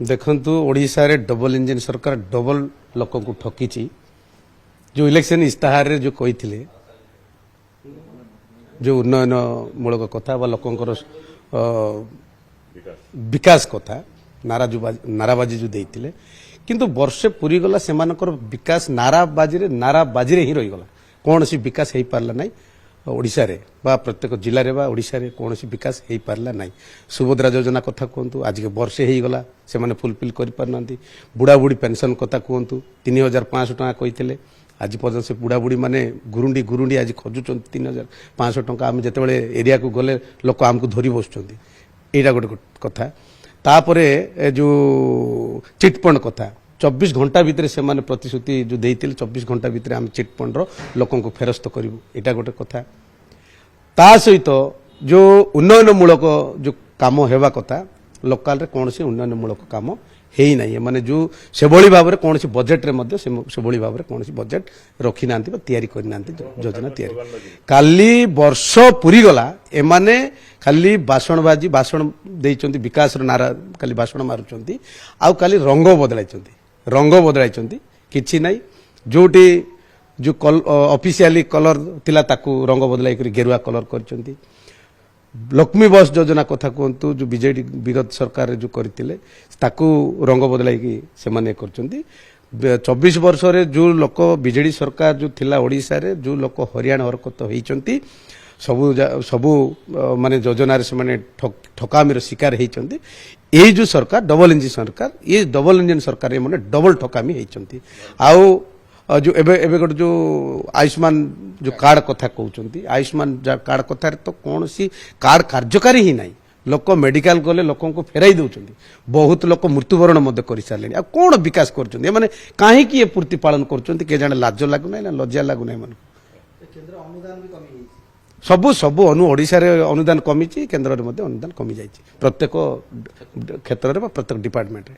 देखु ओडिशा रे double engine सरकार डबल लोक को ठकी जो इलेक्शन इस्ताहार रे जो कही जो उन्नयन मूलक कथा लोकंर विकास कथा नाराबाजी जो देते किंतु वर्षे पूरी गला से विकास नाराबाजी रे ही रहीगला कौन सी विकास हो पारला नहीं ओडिशा रे बा प्रत्येक जिले में ओडिशा रे कौन सी विकास हो पारला नहीं सुभद्रा योजना कथा कहतु आज के वर्षे हो गला से फुलफिल कर पारना बुढ़ा बुढ़ी पेंशन कथा कहतु 3500 टका कही आज पर्यटन से बुढ़ा बुढ़ी माने गुरुंडी गुरुंडी आज खोजुं 3500 टका आम जो एरिया को गले लोक आमको धरी बसुँच यहाँ गोटे कथा तापरे जो चिटफंड कथा 24 घंटा भितर से माने प्रतिश्रुति जो देते 24 घंटा भितर आम चिटफंड लोक को फेरस्त करूँ यहाँ गोटे कथा ता सहित जो उन्नयनमूलक जो कम होगा कथा लोकाल रे कौन से उन्नयनमूलक कम है ही नहीं माने जो से भाव में कौन बजेट रे मध्य से भाव में कौन बजेट रखी ना तैयारी करना योजना तैयारी काली वर्ष पूरी गला एमाने खाली भाषणबाजी भाषण देइचंती विकास नारा खाली भाषण मारुचंती आउ खाली रंग बदलाई किछि नहीं जोटी जो ऑफिशियली कलर थिला ताकू रंग बदलाई करी गेरुआ कलर करचंती लक्ष्मी बस योजना कथा कहतु जो बीजेडी विगत सरकार जो करते ताकू रंग बदलाई से माने करचंती 24 वर्ष रे जो लोक बीजेडी सरकार जो थिला ओडिशा रे जो लोक हरियाणा हरकत होइचंती सबू माने योजना रे से माने ठकामीर शिकार होइचंती ये जो सरकार डबल इंजन सरकार ये डबल इंजन सरकार माने डबल ठकामी होइचंती आउ जो एबे गोटे जो आयुष्मान जो कार्ड कथा कहते आयुष्मान कार्ड कथार तो कौन सी कार्ड कार्यकारी ही नहीं लोक मेडिकल गले लोक फेराई दौरान बहुत लोक मृत्युवरण कर सारे आ कौन विकास कर कहीं पूर्ति पालन कर जाने लाज लगुना ना लज्जा लगुना मन सबू सबू ओडिशा रे अनुदान कमी केन्द्र में अनुदान कमी जाइए प्रत्येक क्षेत्र में प्रत्येक डिपार्टमेंट